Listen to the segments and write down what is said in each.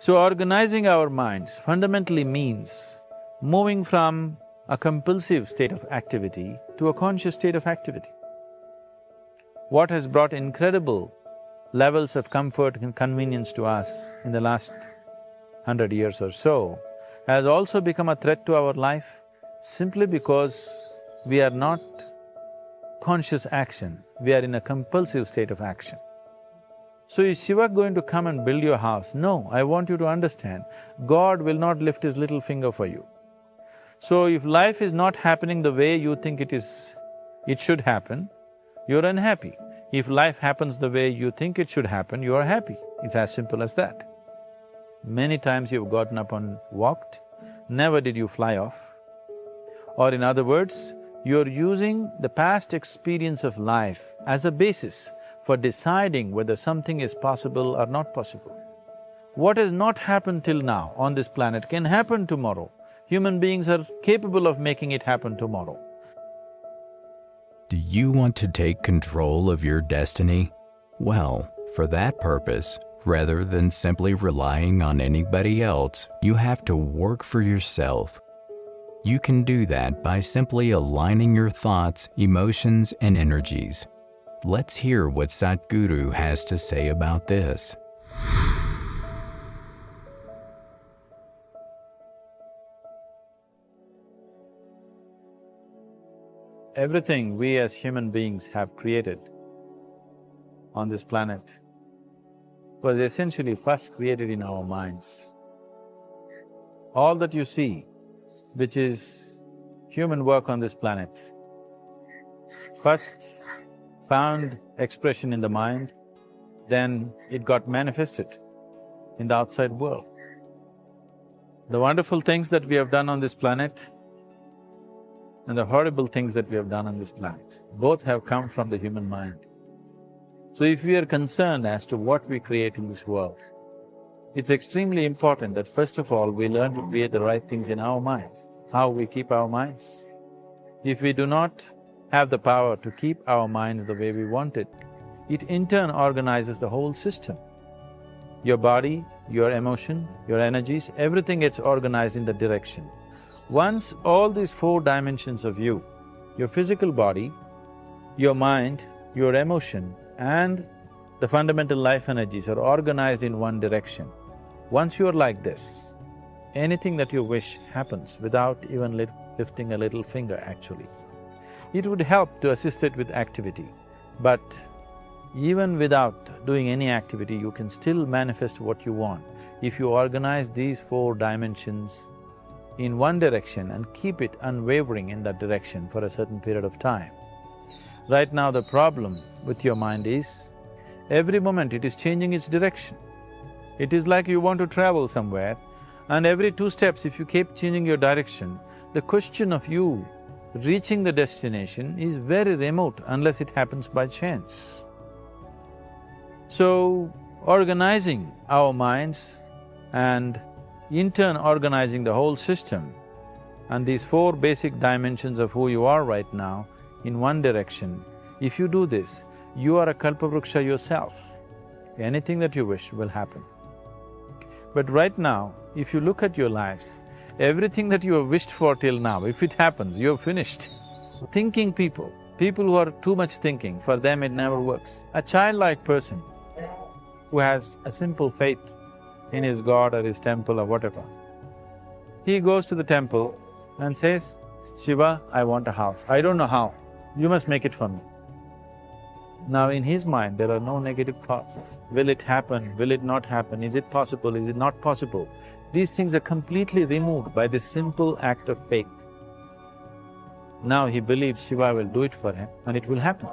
So organizing our minds fundamentally means moving from a compulsive state of activity to a conscious state of activity. What has brought incredible levels of comfort and convenience to us in the last 100 years or so has also become a threat to our life simply because we are not conscious action, we are in a compulsive state of action. So is Shiva going to come and build your house? No, I want you to understand, God will not lift his little finger for you. So if life is not happening the way you think it should happen, you're unhappy. If life happens the way you think it should happen, you are happy. It's as simple as that. Many times you've gotten up and walked, never did you fly off. Or in other words, you're using the past experience of life as a basis for deciding whether something is possible or not possible. What has not happened till now on this planet can happen tomorrow. Human beings are capable of making it happen tomorrow. Do you want to take control of your destiny? Well, for that purpose, rather than simply relying on anybody else, you have to work for yourself. You can do that by simply aligning your thoughts, emotions, and energies. Let's hear what Sadhguru has to say about this. Everything we as human beings have created on this planet was essentially first created in our minds. All that you see, which is human work on this planet, first found expression in the mind, then it got manifested in the outside world. The wonderful things that we have done on this planet and the horrible things that we have done on this planet, both have come from the human mind. So if we are concerned as to what we create in this world, it's extremely important that first of all we learn to create the right things in our mind, how we keep our minds. If we do not have the power to keep our minds the way we want it, it in turn organizes the whole system. Your body, your emotion, your energies, everything gets organized in that direction. Once all these four dimensions of you, your physical body, your mind, your emotion and the fundamental life energies are organized in one direction, once you're like this, anything that you wish happens without even lifting a little finger actually. It would help to assist it with activity, but even without doing any activity, you can still manifest what you want if you organize these four dimensions in one direction and keep it unwavering in that direction for a certain period of time. Right now the problem with your mind is, every moment it is changing its direction. It is like you want to travel somewhere and every 2 steps if you keep changing your direction, the question of you reaching the destination is very remote unless it happens by chance. So, organizing our minds and in turn organizing the whole system and these four basic dimensions of who you are right now in one direction, if you do this, you are a kalpavruksha yourself. Anything that you wish will happen. But right now, if you look at your lives, everything that you have wished for till now, if it happens, you're finished. Thinking people who are too much thinking, for them it never works. A childlike person who has a simple faith in his god or his temple or whatever, he goes to the temple and says, Shiva, I want a house. I don't know how, you must make it for me. Now in his mind there are no negative thoughts. Will it happen? Will it not happen? Is it possible? Is it not possible? These things are completely removed by this simple act of faith. Now he believes Shiva will do it for him and it will happen.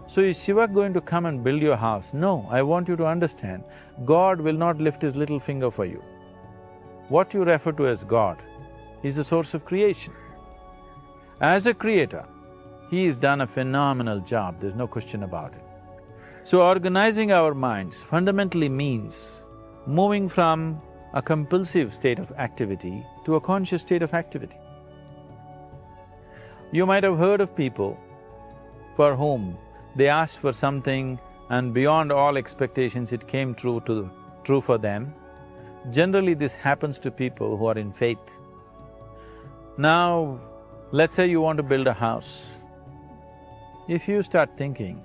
So is Shiva going to come and build your house? No, I want you to understand, God will not lift his little finger for you. What you refer to as God is the source of creation. As a creator, he has done a phenomenal job, there's no question about it. So organizing our minds fundamentally means moving from a compulsive state of activity to a conscious state of activity. You might have heard of people for whom they ask for something and beyond all expectations it came true for them. Generally this happens to people who are in faith. Now, let's say you want to build a house. If you start thinking,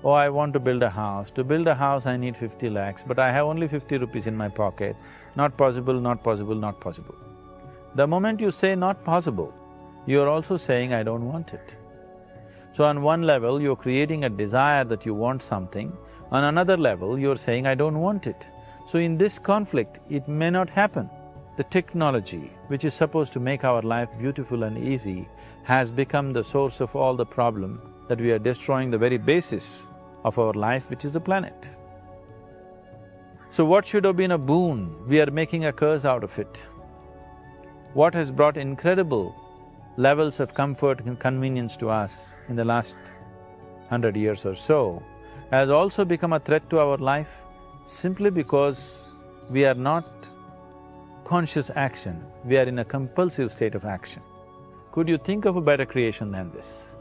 oh, I want to build a house. To build a house I need 50 lakhs, but I have only 50 rupees in my pocket. Not possible, not possible, not possible. The moment you say not possible, you're also saying, I don't want it. So on one level, you're creating a desire that you want something, on another level, you're saying, I don't want it. So in this conflict, it may not happen. The technology, which is supposed to make our life beautiful and easy, has become the source of all the problem that we are destroying the very basis of our life, which is the planet. So what should have been a boon, we are making a curse out of it. What has brought incredible levels of comfort and convenience to us in the last 100 years or so has also become a threat to our life simply because we are not conscious action, we are in a compulsive state of action. Could you think of a better creation than this?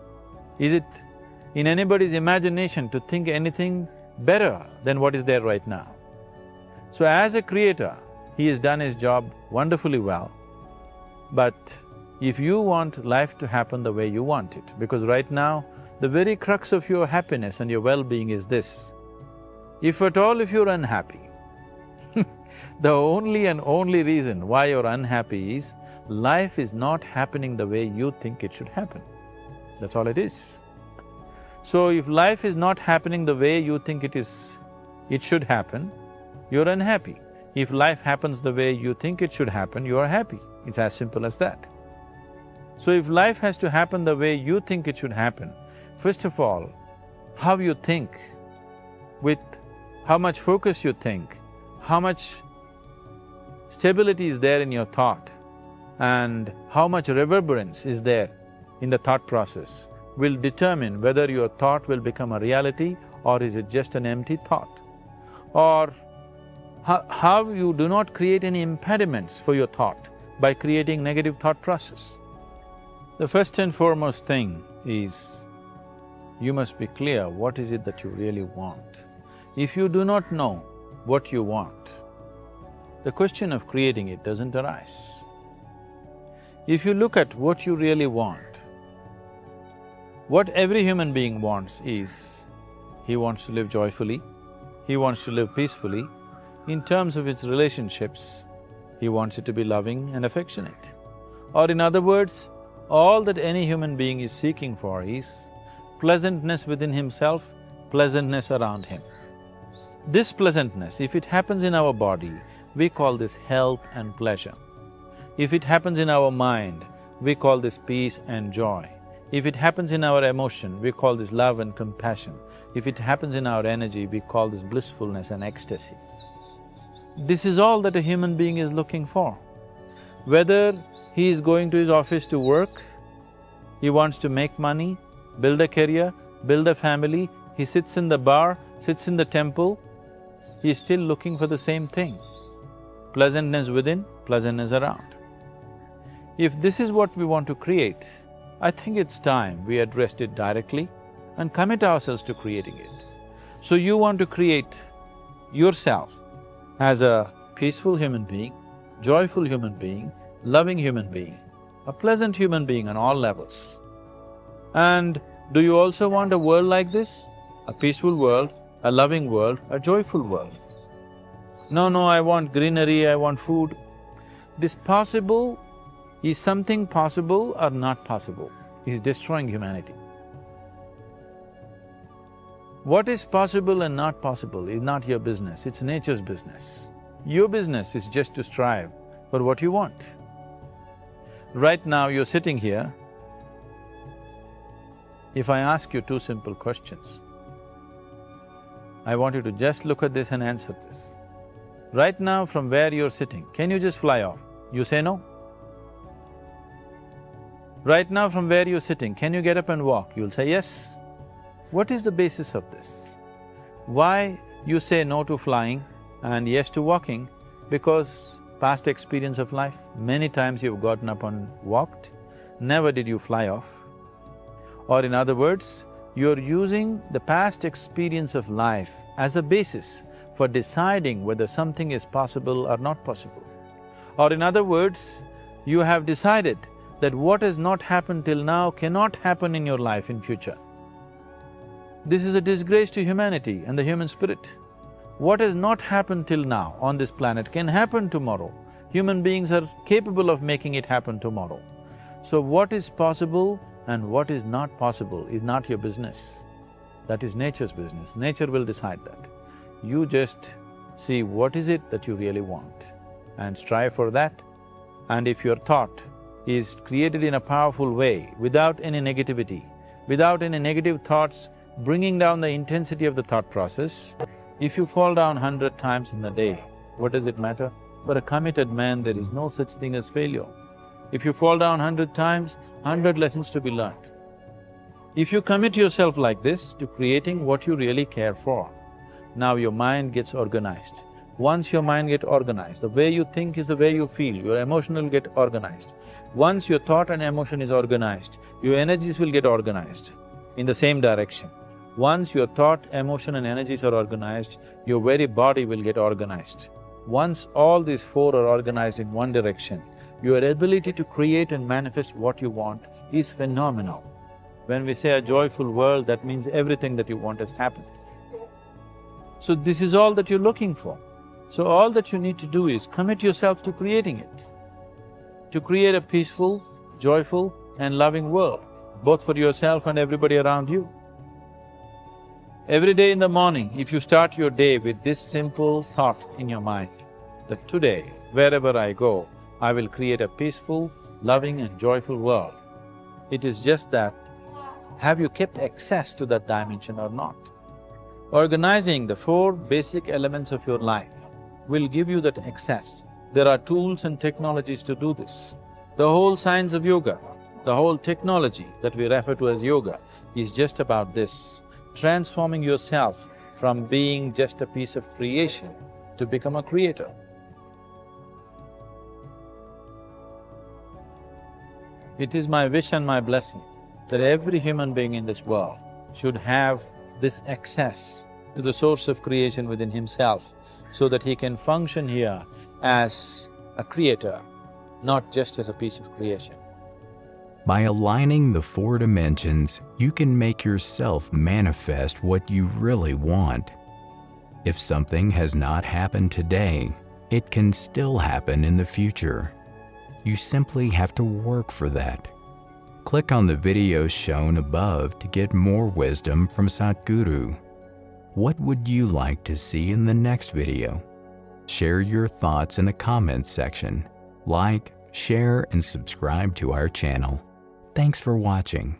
Is it in anybody's imagination to think anything better than what is there right now? So as a creator, he has done his job wonderfully well, but if you want life to happen the way you want it, because right now, the very crux of your happiness and your well-being is this. If at all if you're unhappy, the only and only reason why you're unhappy is life is not happening the way you think it should happen. That's all it is. So if life is not happening the way you think it should happen, you're unhappy. If life happens the way you think it should happen, you are happy. It's as simple as that. So if life has to happen the way you think it should happen, first of all, how you think, with how much focus you think, how much stability is there in your thought, and how much reverberance is there in the thought process will determine whether your thought will become a reality or is it just an empty thought. Or how you do not create any impediments for your thought by creating negative thought process. The first and foremost thing is, you must be clear what is it that you really want. If you do not know what you want, the question of creating it doesn't arise. If you look at what you really want, what every human being wants is, he wants to live joyfully, he wants to live peacefully. In terms of its relationships, he wants it to be loving and affectionate. Or in other words, all that any human being is seeking for is pleasantness within himself, pleasantness around him. This pleasantness, if it happens in our body, we call this health and pleasure. If it happens in our mind, we call this peace and joy. If it happens in our emotion, we call this love and compassion. If it happens in our energy, we call this blissfulness and ecstasy. This is all that a human being is looking for. Whether he is going to his office to work, he wants to make money, build a career, build a family, he sits in the bar, sits in the temple, he is still looking for the same thing. Pleasantness within, pleasantness around. If this is what we want to create, I think it's time we addressed it directly and commit ourselves to creating it. So you want to create yourself as a peaceful human being, joyful human being, loving human being, a pleasant human being on all levels. And do you also want a world like this? A peaceful world, a loving world, a joyful world? No, I want greenery, I want food. This possible, is something possible or not possible? Is destroying humanity. What is possible and not possible is not your business, it's nature's business. Your business is just to strive for what you want. Right now you're sitting here, if I ask you two simple questions, I want you to just look at this and answer this. Right now from where you're sitting, can you just fly off? You say no. Right now from where you're sitting, can you get up and walk? You'll say yes. What is the basis of this? Why you say no to flying and yes to walking? Because past experience of life, many times you've gotten up and walked, never did you fly off. Or in other words, You're using the past experience of life as a basis for deciding whether something is possible or not possible. Or in other words, you have decided that what has not happened till now cannot happen in your life in future. This is a disgrace to humanity and the human spirit. What has not happened till now on this planet can happen tomorrow. Human beings are capable of making it happen tomorrow. So what is possible and what is not possible is not your business. That is nature's business. Nature will decide that. You just see what is it that you really want and strive for that. And if your thought is created in a powerful way, without any negativity, without any negative thoughts bringing down the intensity of the thought process, if you fall down 100 times in a day, what does it matter? For a committed man, there is no such thing as failure. If you fall down 100 times, 100 lessons to be learnt. If you commit yourself like this to creating what you really care for, now your mind gets organized. Once your mind gets organized, the way you think is the way you feel, your emotion will get organized. Once your thought and emotion is organized, your energies will get organized in the same direction. Once your thought, emotion and energies are organized, your very body will get organized. Once all these four are organized in one direction, your ability to create and manifest what you want is phenomenal. When we say a joyful world, that means everything that you want has happened. So this is all that you're looking for. So all that you need to do is commit yourself to creating it, to create a peaceful, joyful and loving world, both for yourself and everybody around you. Every day in the morning, if you start your day with this simple thought in your mind, that today, wherever I go, I will create a peaceful, loving and joyful world. It is just that, have you kept access to that dimension or not? Organizing the four basic elements of your life will give you that access. There are tools and technologies to do this. The whole science of yoga, the whole technology that we refer to as yoga is just about this, transforming yourself from being just a piece of creation to become a creator. It is my wish and my blessing that every human being in this world should have this access to the source of creation within himself so that he can function here as a creator, not just as a piece of creation. By aligning the four dimensions, you can make yourself manifest what you really want. If something has not happened today, it can still happen in the future. You simply have to work for that. Click on the videos shown above to get more wisdom from Sadhguru. What would you like to see in the next video? Share your thoughts in the comments section. Like, share, and subscribe to our channel. Thanks for watching.